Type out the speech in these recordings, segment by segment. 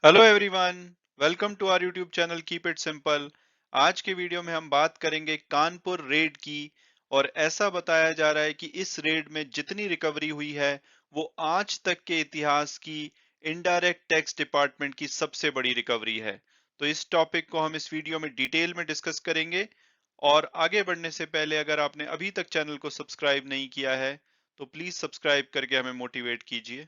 Hello everyone, welcome to our YouTube channel keep it simple. आज के video में हम बात करेंगे कानपुर रेड की। और ऐसा बताया जा रहा है कि इस रेड में जितनी रिकवरी हुई है वो आज तक के इतिहास की इनडायरेक्ट टैक्स डिपार्टमेंट की सबसे बड़ी रिकवरी है। तो इस टॉपिक को हम इस वीडियो में डिटेल में डिस्कस करेंगे। और आगे बढ़ने से पहले अगर आपने अभी तक चैनल को सब्सक्राइब नहीं किया है तो प्लीज सब्सक्राइब करके हमें मोटिवेट कीजिए।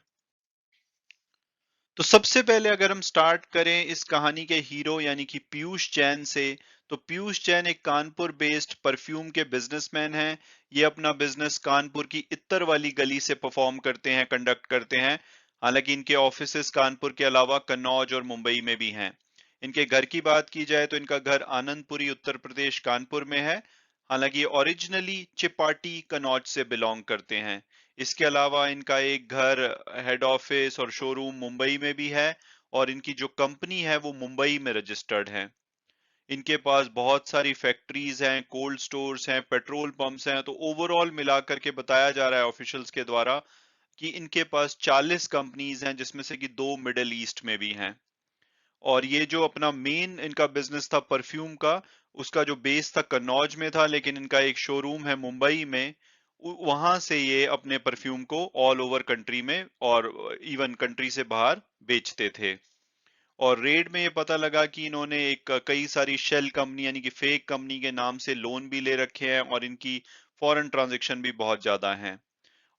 तो सबसे पहले अगर हम स्टार्ट करें इस कहानी के हीरो यानी कि पीयूष जैन से, तो पीयूष जैन एक कानपुर बेस्ड परफ्यूम के बिजनेसमैन हैं। ये अपना बिजनेस कानपुर की इत्तर वाली गली से परफॉर्म करते हैं, कंडक्ट करते हैं। हालांकि इनके ऑफिसेस कानपुर के अलावा कन्नौज और मुंबई में भी हैं। इनके घर की बात की जाए तो इनका घर आनंदपुरी उत्तर प्रदेश कानपुर में है। हालांकि ओरिजिनली चिपाटी कन्नौज से बिलोंग करते हैं। इसके अलावा इनका एक घर, हेड ऑफिस और शोरूम मुंबई में भी है। और इनकी जो कंपनी है वो मुंबई में रजिस्टर्ड है। इनके पास बहुत सारी फैक्ट्रीज हैं, कोल्ड स्टोर्स हैं, पेट्रोल पंप्स हैं। तो ओवरऑल मिलाकर के बताया जा रहा है ऑफिशियल्स के द्वारा कि इनके पास 40 कंपनीज हैं, जिसमें से कि दो मिडिल ईस्ट में भी हैं। और ये जो अपना मेन इनका बिजनेस था परफ्यूम का, उसका जो बेस था कन्नौज में था, लेकिन इनका एक शोरूम है मुंबई में। वहां से ये अपने परफ्यूम को ऑल ओवर कंट्री में और इवन कंट्री से बाहर बेचते थे। और रेड में ये पता लगा कि इन्होंने एक कई सारी शेल कंपनी यानी कि फेक कंपनी के नाम से लोन भी ले रखे हैं और इनकी फॉरेन ट्रांजैक्शन भी बहुत ज्यादा हैं।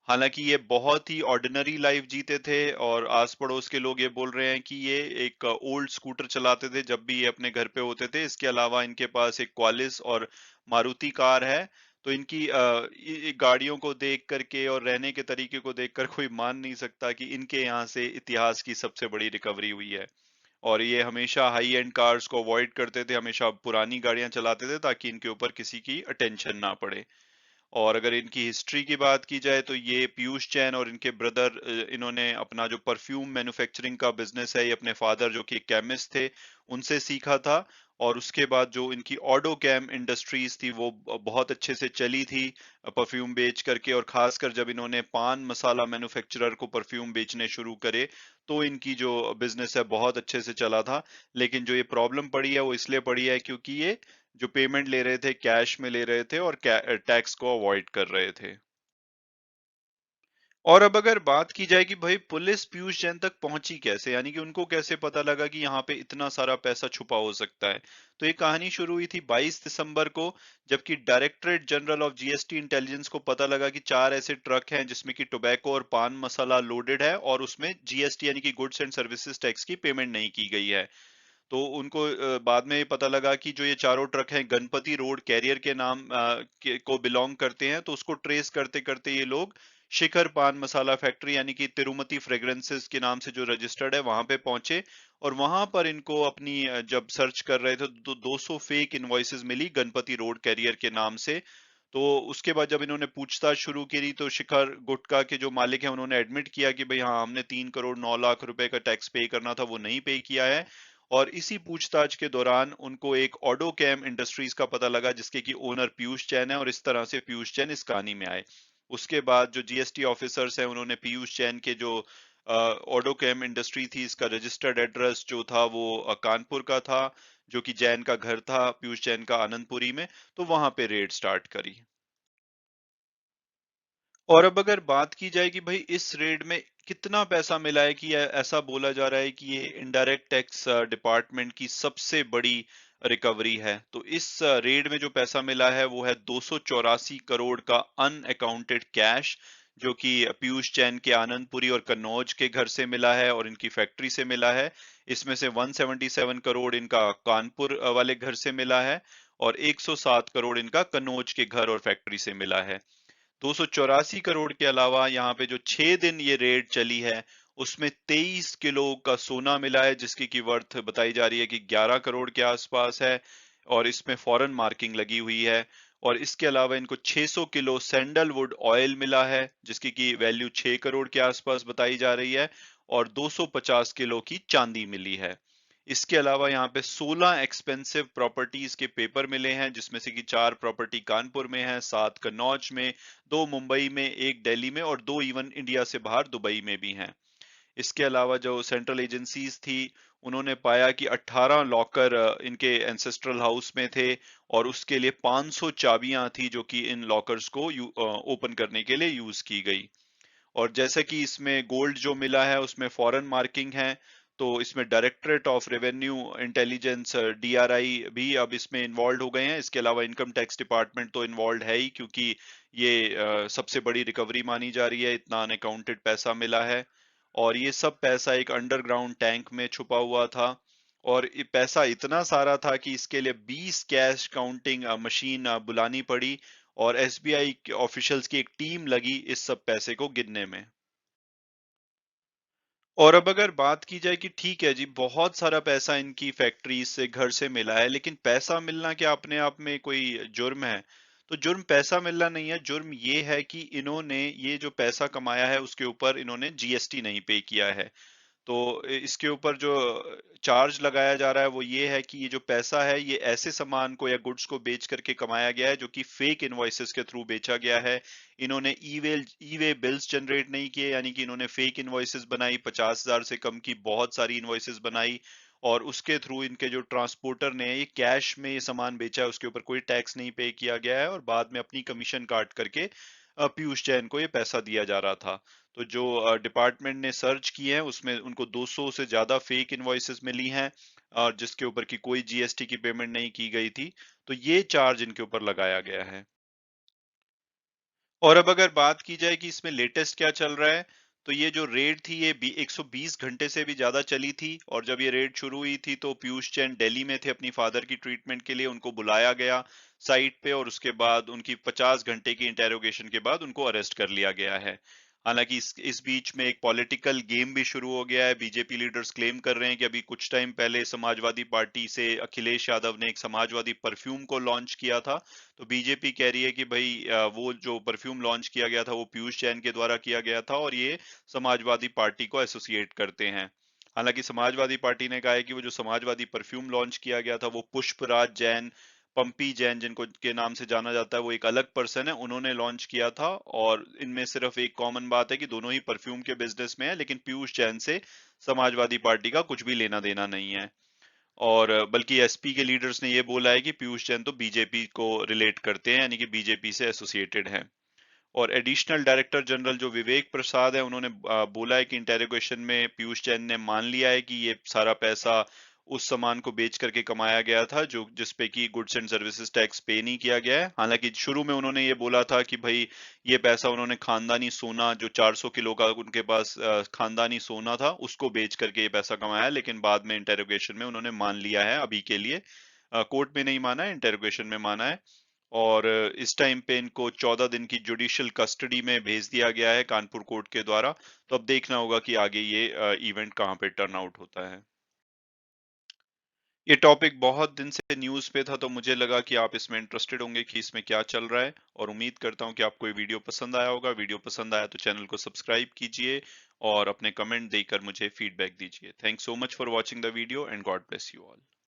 हालांकि ये बहुत ही ऑर्डिनरी लाइफ जीते थे और आस पड़ोस के लोग ये बोल रहे हैं कि ये एक ओल्ड स्कूटर चलाते थे जब भी ये अपने घर पे होते थे। इसके अलावा इनके पास एक क्वालिस और मारुति कार है। तो इनकी गाड़ियों को देख करके और रहने के तरीके को देखकर कोई मान नहीं सकता कि इनके यहाँ से इतिहास की सबसे बड़ी रिकवरी हुई है। और ये हमेशा हाई एंड कार्स को अवॉइड करते थे, हमेशा पुरानी गाड़ियां चलाते थे ताकि इनके ऊपर किसी की अटेंशन ना पड़े। और अगर इनकी हिस्ट्री की बात की जाए तो ये पीयूष जैन और इनके ब्रदर, इन्होंने अपना जो परफ्यूम मैन्युफैक्चरिंग का बिजनेस है, ये अपने फादर जो कि केमिस्ट थे उनसे सीखा था। और उसके बाद जो इनकी ऑडोकैम इंडस्ट्रीज थी वो बहुत अच्छे से चली थी परफ्यूम बेच करके। और खासकर जब इन्होंने पान मसाला मैन्युफैक्चरर को परफ्यूम बेचने शुरू करे तो इनकी जो बिजनेस है बहुत अच्छे से चला था। लेकिन जो ये प्रॉब्लम पड़ी है वो इसलिए पड़ी है क्योंकि ये जो पेमेंट ले रहे थे कैश में ले रहे थे और टैक्स को अवॉइड कर रहे थे। और अब अगर बात की जाए कि भाई पुलिस पीयूष जैन तक पहुंची कैसे, यानी कि उनको कैसे पता लगा कि यहाँ पे इतना सारा पैसा छुपा हो सकता है। तो ये कहानी शुरू हुई थी 22 दिसंबर को, जबकि directorate general of GST intelligence को पता लगा कि चार ऐसे ट्रक हैं जिसमें कि टोबैको और पान मसाला लोडेड है और उसमें जीएसटी यानी कि गुड्स एंड सर्विसेज टैक्स की पेमेंट नहीं की गई है। तो उनको बाद में ये पता लगा कि जो ये चारों ट्रक हैं गणपति रोड कैरियर के नाम को बिलोंग करते हैं। तो उसको ट्रेस करते करते ये लोग शिखर पान मसाला फैक्ट्री यानी कि तिरुमति फ्रेग्रेंसेस के नाम से जो रजिस्टर्ड है वहां पे पहुंचे। और वहां पर इनको अपनी जब सर्च कर रहे थे तो 200 फेक इनवॉइसेस मिली गणपति रोड कैरियर के नाम से। तो उसके बाद जब इन्होंने पूछताछ शुरू करी तो शिखर गुटका के जो मालिक हैं उन्होंने एडमिट किया कि भाई हाँ, हमने 3 करोड़ 9 लाख रुपए का टैक्स पे करना था, वो नहीं पे किया है। और इसी पूछताछ के दौरान उनको एक ऑडोकैम इंडस्ट्रीज का पता लगा जिसके कि ओनर पीयूष जैन है, और इस तरह से पीयूष जैन इस कहानी में आए। उसके बाद जो जीएसटी ऑफिसर्स हैं उन्होंने पीयूष जैन के जो ऑडोकैम इंडस्ट्री थी, इसका रजिस्टर्ड एड्रेस जो था वो कानपुर का था, जो कि जैन का घर था पीयूष जैन का आनंदपुरी में। तो वहां पे रेड स्टार्ट करी। और अब अगर बात की जाए कि भाई इस रेड में कितना पैसा मिला है, कि ऐसा बोला जा रहा है कि ये इनडायरेक्ट टैक्स डिपार्टमेंट की सबसे बड़ी रिकवरी है। तो इस रेड में जो पैसा मिला है वो है 284 करोड़ का अनअकाउंटेड कैश, जो कि पीयूष जैन के आनंदपुरी और कन्नौज के घर से मिला है और इनकी फैक्ट्री से मिला है। इसमें से 177 करोड़ इनका कानपुर वाले घर से मिला है और 107 करोड़ इनका कन्नौज के घर और फैक्ट्री से मिला है। 284 करोड़ के अलावा यहाँ पे जो 6 दिन ये रेड चली है उसमें 23 किलो का सोना मिला है, जिसकी की वर्थ बताई जा रही है कि 11 करोड़ के आसपास है। और इसमें फॉरेन मार्किंग लगी हुई है। और इसके अलावा इनको 600 किलो सैंडलवुड ऑयल मिला है जिसकी की वैल्यू 6 करोड़ के आसपास बताई जा रही है। और 250 किलो की चांदी मिली है। इसके अलावा यहाँ पे 16 एक्सपेंसिव प्रॉपर्टीज के पेपर मिले हैं, जिसमें से कि 4 प्रॉपर्टी कानपुर में है, 7 कन्नौज में, 2 मुंबई में, 1 दिल्ली में और 2 इवन इंडिया से बाहर दुबई में भी हैं। इसके अलावा जो सेंट्रल एजेंसीज थी, उन्होंने पाया कि 18 लॉकर इनके एंसेस्ट्रल हाउस में थे और उसके लिए 500 चाबियां थी जो कि इन लॉकर्स को ओपन करने के लिए यूज की गई। और जैसे कि इसमें गोल्ड जो मिला है उसमें फॉरेन मार्किंग है, तो इसमें directorate of revenue intelligence DRI भी अब इसमें इन्वॉल्व हो गए हैं। इसके अलावा इनकम टैक्स डिपार्टमेंट तो इन्वॉल्व है ही, क्योंकि ये सबसे बड़ी रिकवरी मानी जा रही है, इतना अनअकाउंटेड पैसा मिला है। और ये सब पैसा एक अंडरग्राउंड टैंक में छुपा हुआ था और ये पैसा इतना सारा था कि इसके लिए 20 कैश काउंटिंग मशीन बुलानी पड़ी और एसबीआई के ऑफिशियल्स की एक टीम लगी इस सब पैसे को गिनने में। और अब अगर बात की जाए कि ठीक है जी, बहुत सारा पैसा इनकी फैक्ट्री से घर से मिला है, लेकिन पैसा मिलना क्या अपने आप में कोई जुर्म है? तो जुर्म पैसा मिलना नहीं है, जुर्म ये है कि इन्होंने ये जो पैसा कमाया है उसके ऊपर इन्होंने जीएसटी नहीं पे किया है। तो इसके ऊपर जो चार्ज लगाया जा रहा है वो ये है कि ये जो पैसा है ये ऐसे सामान को या गुड्स को बेच करके कमाया गया है जो कि फेक इनवॉइसेस के थ्रू बेचा गया है। इन्होंने ई वे बिल्स जनरेट नहीं किए, यानी कि इन्होंने फेक इनवॉइसेस बनाई, 50,000 से कम की बहुत सारी इनवॉइसेस बनाई और उसके थ्रू इनके जो ट्रांसपोर्टर ने ये कैश में ये सामान बेचा है, उसके ऊपर कोई टैक्स नहीं पे किया गया है और बाद में अपनी कमीशन काट करके पीयूष जैन को ये पैसा दिया जा रहा था। तो जो डिपार्टमेंट ने सर्च किए हैं उसमें उनको 200 से ज्यादा फेक इनवॉइसेस मिली हैं और जिसके ऊपर की कोई जीएसटी की पेमेंट नहीं की गई थी। तो ये चार्ज इनके ऊपर लगाया गया है। और अब अगर बात की जाए कि इसमें लेटेस्ट क्या चल रहा है, तो ये जो रेड थी ये 120 घंटे से भी ज्यादा चली थी और जब ये रेड शुरू हुई थी तो पीयूष जैन दिल्ली में थे अपनी फादर की ट्रीटमेंट के लिए, उनको बुलाया गया साइट पे और उसके बाद उनकी 50 घंटे की इंटेरोगेशन के बाद उनको अरेस्ट कर लिया गया है। हालांकि इस बीच में एक पॉलिटिकल गेम भी शुरू हो गया है। बीजेपी लीडर्स क्लेम कर रहे हैं कि अभी कुछ टाइम पहले समाजवादी पार्टी से अखिलेश यादव ने एक समाजवादी परफ्यूम को लॉन्च किया था, तो बीजेपी कह रही है कि भाई वो जो परफ्यूम लॉन्च किया गया था वो पीयूष जैन के द्वारा किया गया था और ये समाजवादी पार्टी को एसोसिएट करते हैं। हालांकि समाजवादी पार्टी ने कहा है कि वो जो समाजवादी परफ्यूम लॉन्च किया गया था वो पुष्पराज जैन, पंपी जैन जिनको के नाम से जाना जाता है, वो एक अलग पर्सन है, उन्होंने लॉन्च किया था। और इनमें सिर्फ एक कॉमन बात है कि दोनों ही परफ्यूम के बिजनेस में है, लेकिन पीयूष जैन से समाजवादी पार्टी का कुछ भी लेना देना नहीं है। और बल्कि एसपी के लीडर्स ने ये बोला है कि पीयूष जैन तो बीजेपी को रिलेट करते हैं, यानी कि बीजेपी से एसोसिएटेड हैं। और एडिशनल डायरेक्टर जनरल जो विवेक प्रसाद है उन्होंने बोला है कि इंटेरोगेशन में पीयूष जैन ने मान लिया है कि ये सारा पैसा उस सामान को बेच करके कमाया गया था जो जिसपे कि गुड्स एंड सर्विसेज टैक्स पे नहीं किया गया है। हालांकि शुरू में उन्होंने ये बोला था कि भाई ये पैसा उन्होंने खानदानी सोना जो 400 किलो का उनके पास खानदानी सोना था उसको बेच करके ये पैसा कमाया है, लेकिन बाद में इंटेरोगेशन में उन्होंने मान लिया है। अभी के लिए कोर्ट में नहीं माना है, इंटेरोगेशन में माना है। और इस टाइम पे इनको 14 दिन की जुडिशियल कस्टडी में भेज दिया गया है कानपुर कोर्ट के द्वारा। तो अब देखना होगा कि आगे ये इवेंट कहाँ पे टर्न आउट होता है। ये टॉपिक बहुत दिन से न्यूज़ पे था तो मुझे लगा कि आप इसमें इंटरेस्टेड होंगे कि इसमें क्या चल रहा है, और उम्मीद करता हूँ कि आपको ये वीडियो पसंद आया होगा। वीडियो पसंद आया तो चैनल को सब्सक्राइब कीजिए और अपने कमेंट देकर मुझे फीडबैक दीजिए। Thanks so much for watching the video and God bless you all.